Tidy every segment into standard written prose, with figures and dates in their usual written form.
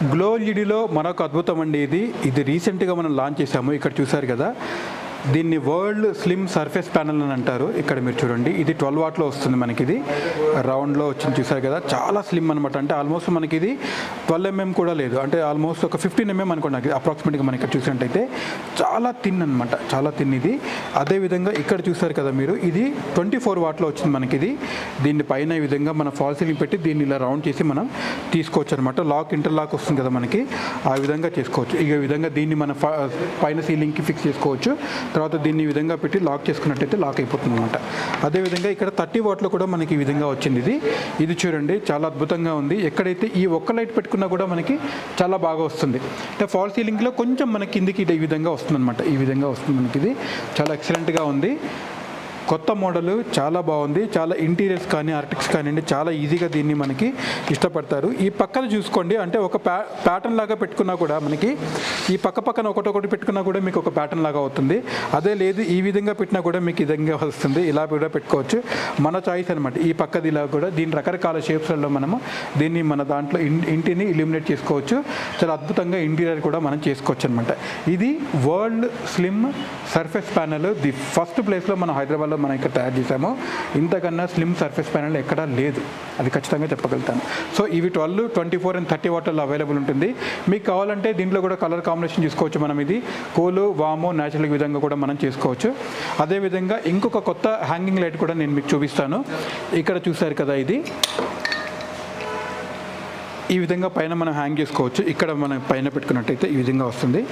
Glow ఎల్ఈడిలో మరొక అద్భుతం అండి ఇది రీసెంట్గా మనం లాంచ్ చేసాము. ఇక్కడ చూసారు కదా, దీన్ని వరల్డ్ స్లిమ్ సర్ఫేస్ ప్యానల్ అని అంటారు. ఇక్కడ మీరు చూడండి, ఇది 12 వాట్లో వస్తుంది. మనకి ఇది రౌండ్లో వచ్చింది, చూసారు కదా, చాలా స్లిమ్ అనమాట. అంటే ఆల్మోస్ట్ మనకి ఇది 12 mm కూడా లేదు, అంటే ఆల్మోస్ట్ ఒక 15 mm అనుకోండి అప్రాక్సిమేట్గా. మనకి ఇక్కడ చూసినట్టయితే చాలా థిన్ అనమాట, చాలా థిన్ ఇది. అదేవిధంగా ఇక్కడ చూసారు కదా మీరు, ఇది 24 వాట్లో వచ్చింది మనకి ఇది. దీన్ని పైన ఈ విధంగా మన ఫాల్ సీలింగ్ పెట్టి దీన్ని ఇలా రౌండ్ చేసి మనం తీసుకోవచ్చు అనమాట. లాక్ ఇంటర్లాక్ వస్తుంది కదా మనకి, ఆ విధంగా చేసుకోవచ్చు. ఈ విధంగా దీన్ని మన పైన సీలింగ్కి ఫిక్స్ చేసుకోవచ్చు. తర్వాత దీన్ని ఈ విధంగా పెట్టి లాక్ చేసుకున్నట్టయితే లాక్ అయిపోతుంది అనమాట. అదేవిధంగా ఇక్కడ 30 వాట్లో కూడా మనకి ఈ విధంగా వచ్చింది. ఇది చూడండి, చాలా అద్భుతంగా ఉంది. ఎక్కడైతే ఈ ఒక్క లైట్ పెట్టుకున్నా కూడా మనకి చాలా బాగా వస్తుంది. అంటే ఫాల్ సీలింగ్లో కొంచెం మనకి కిందికి ఈ విధంగా వస్తుంది అనమాట. ఈ విధంగా వస్తుంది మనకి. ఇది చాలా ఎక్సలెంట్గా ఉంది. కొత్త మోడల్, చాలా బాగుంది. చాలా ఇంటీరియర్స్ కానీ ఆర్టిక్స్ కానివ్వండి, చాలా ఈజీగా దీన్ని మనకి ఇష్టపడతారు. ఈ పక్కన చూసుకోండి, అంటే ఒక ప్యాటర్న్ లాగా పెట్టుకున్నా కూడా మనకి ఈ పక్కన ఒకటొకటి పెట్టుకున్నా కూడా మీకు ఒక ప్యాటర్న్ లాగా అవుతుంది. అదే లేదు ఈ విధంగా పెట్టినా కూడా మీకు ఈ విధంగా వస్తుంది. ఇలా కూడా పెట్టుకోవచ్చు, మన చాయిస్ అనమాట. ఈ పక్కది ఇలా కూడా దీని రకరకాల షేప్స్లలో మనము దీన్ని మన దాంట్లో ఇంటిని ఇల్యూమినేట్ చేసుకోవచ్చు. చాలా అద్భుతంగా ఇంటీరియర్ కూడా మనం చేసుకోవచ్చు అనమాట. ఇది world slim surface panel. The first ప్లేస్లో మన హైదరాబాద్లో మనం ఇక్కడ తయారు చేసాము. ఇంతకన్నా స్లిమ్ సర్ఫేస్ ప్యానల్ ఎక్కడా లేదు, అది ఖచ్చితంగా చెప్పగలుగుతాను. సో ఇవి 12, 24 and 30 వాటర్లో అవైలబుల్ ఉంటుంది. మీకు కావాలంటే దీంట్లో కూడా కలర్ కాంబినేషన్ చూసుకోవచ్చు. మనం ఇది కూల్, వాము, న్యాచురల్ విధంగా కూడా మనం చేసుకోవచ్చు. అదేవిధంగా ఇంకొక కొత్త హ్యాంగింగ్ లైట్ కూడా నేను మీకు చూపిస్తాను. ఇక్కడ చూసారు కదా, ఇది ఈ విధంగా పైన మనం హ్యాంగ్ చేసుకోవచ్చు. ఇక్కడ మనం పైన పెట్టుకున్నట్టయితే ఈ విధంగా వస్తుంది.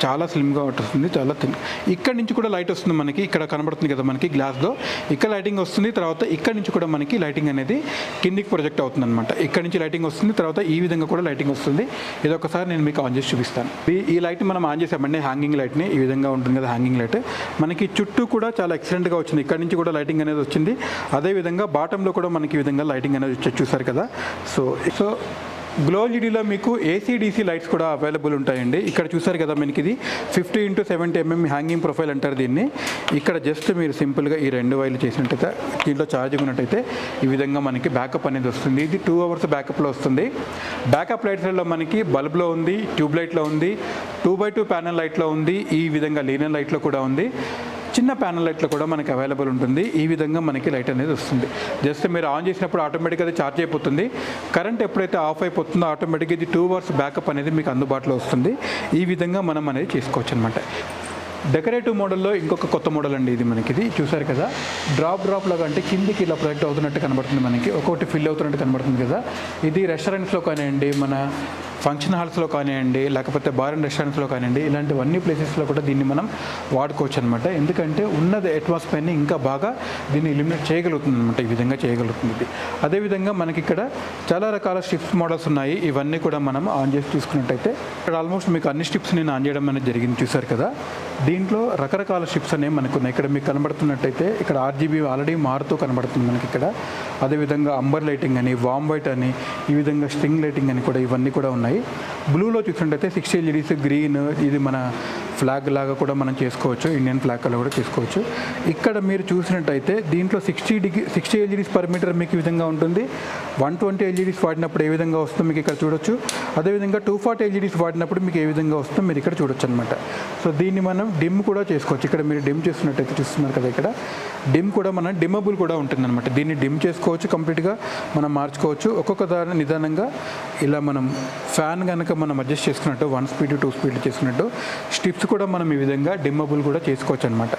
చాలా స్లిమ్గా వస్తుంది, చాలా థిన్. ఇక్కడ నుంచి కూడా లైట్ వస్తుంది మనకి. ఇక్కడ కనబడుతుంది కదా మనకి గ్లాస్లో, ఇక్కడ లైటింగ్ వస్తుంది. తర్వాత ఇక్కడ నుంచి కూడా మనకి లైటింగ్ అనేది కిందికి ప్రొజెక్ట్ అవుతుంది అనమాట. ఇక్కడ నుంచి లైటింగ్ వస్తుంది, తర్వాత ఈ విధంగా కూడా లైటింగ్ వస్తుంది. ఇది ఒకసారి నేను మీకు ఆన్ చేసి చూపిస్తాను. ఈ లైట్ మనం ఆన్ చేసామండి, హ్యాంగింగ్ లైట్ని. ఈ విధంగా ఉంటుంది కదా హ్యాంగింగ్ లైట్. మనకి చుట్టూ కూడా చాలా ఎక్సలెంట్గా వచ్చింది. ఇక్కడ నుంచి కూడా లైటింగ్ అనేది వచ్చింది. అదేవిధంగా బాటంలో కూడా మనకి ఈ విధంగా లైటింగ్ అనేది చూసారు కదా. సో గ్లో ఎల్ఈడిలో మీకు AC/DC లైట్స్ కూడా అవైలబుల్ ఉంటాయండి. ఇక్కడ చూసారు కదా మనకి ఇది 50 x 70 mm హ్యాంగింగ్ ప్రొఫైల్ అంటారు దీన్ని. ఇక్కడ జస్ట్ మీరు సింపుల్గా ఈ 2 వైర్లు చేసినట్టయితే, దీంట్లో ఛార్జింగ్ ఉన్నట్టయితే ఈ విధంగా మనకి బ్యాకప్ అనేది వస్తుంది. ఇది 2 hours బ్యాకప్లో వస్తుంది. బ్యాకప్ లైట్స్లో మనకి బల్బ్లో ఉంది, ట్యూబ్ లైట్లో ఉంది, 2x2 ప్యానల్ లైట్లో ఉంది, ఈ విధంగా లీనియర్ లైట్లో కూడా ఉంది, చిన్న ప్యానల్ లైట్లో కూడా మనకి అవైలబుల్ ఉంటుంది. ఈ విధంగా మనకి లైట్ అనేది వస్తుంది. జస్ట్ మీరు ఆన్ చేసినప్పుడు ఆటోమేటిక్గా అది ఛార్జ్ అయిపోతుంది. కరెంట్ ఎప్పుడైతే ఆఫ్ అయిపోతుందో ఆటోమేటిక్గా ఇది 2 hours బ్యాకప్ అనేది మీకు అందుబాటులో వస్తుంది. ఈ విధంగా మనం అనేది చేసుకోవచ్చు అనమాట. డెకరేటివ్ మోడల్లో ఇంకొక కొత్త మోడల్ అండి ఇది. మనకి ఇది చూసారు కదా, డ్రాప్ లాగా, అంటే కిందికి ఇలా ప్రొజెక్ట్ అవుతున్నట్టు కనబడుతుంది మనకి, ఒక్కొక్కటి ఫిల్ అవుతున్నట్టు కనబడుతుంది కదా. ఇది రెస్టారెంట్స్లో కానివ్వండి, మన ఫంక్షన్ హాల్స్లో కానివ్వండి, లేకపోతే బార్ అండ్ రెస్టారెంట్స్లో కానివ్వండి, ఇలాంటివన్నీ ప్లేసెస్లో కూడా దీన్ని మనం వాడుకోవచ్చు అనమాట. ఎందుకంటే ఉన్నది అట్మాస్ఫియర్ని ఇంకా బాగా దీన్ని ఎలిమినేట్ చేయగలుగుతుంది అనమాట. ఈ విధంగా చేయగలుగుతుంది. అదేవిధంగా మనకి ఇక్కడ చాలా రకాల స్ట్రిప్స్ మోడల్స్ ఉన్నాయి. ఇవన్నీ కూడా మనం ఆన్ చేసి చూసుకున్నట్టయితే ఇక్కడ ఆల్మోస్ట్ మీకు అన్ని స్ట్రిప్స్ నేను ఆన్ చేయడం అనేది జరిగింది, చూసారు కదా. దీంట్లో రకరకాల స్ట్రిప్స్ అనేవి మనకు ఉన్నాయి. ఇక్కడ మీకు కనబడుతున్నట్టయితే ఇక్కడ RGB ఆల్రెడీ మారుతూ కనబడుతుంది మనకి ఇక్కడ. అదేవిధంగా అంబర్ లైటింగ్ అని, వామ్ వైట్ అని, ఈ విధంగా స్ట్రింగ్ లైటింగ్ అని కూడా ఇవన్నీ కూడా ఉన్నాయి. బ్లూలో చూసినట్టయితే 60 LEDs, గ్రీన్, ఇది మన ఫ్లాగ్ లాగా కూడా మనం చేసుకోవచ్చు, ఇండియన్ ఫ్లాగ్ కలర్ కూడా చేసుకోవచ్చు. ఇక్కడ మీరు చూసినట్టయితే దీంట్లో 60 LEDs per meter మీకు ఈ విధంగా ఉంటుంది. 120 LEDs వాడినప్పుడు ఏ విధంగా వస్తుందో మీకు ఇక్కడ చూడొచ్చు. అదేవిధంగా 240 LEDs వాడినప్పుడు మీకు ఏ విధంగా వస్తుందో మీరు ఇక్కడ చూడొచ్చు అనమాట. సో దీన్ని మనం డిమ్ కూడా చేసుకోవచ్చు. ఇక్కడ మీరు డిమ్ చేస్తున్నట్టయితే చూస్తున్నారు కదా, ఇక్కడ డిమ్ కూడా మన డిమ్మబుల్ కూడా ఉంటుంది అనమాట. దీన్ని డిమ్ చేసుకోవచ్చు, కంప్లీట్గా మనం మార్చుకోవచ్చు. ఒక్కొక్క దాని నిదానంగా ఇలా మనం ఫ్యాన్ కనుక మనం అడ్జస్ట్ చేసుకున్నట్టు 1 speed 2 speed చేసుకున్నట్టు స్ట్రిప్స్ కూడా మనం ఈ విధంగా డిమ్మబుల్ కూడా చేసుకోవచ్చు అనమాట.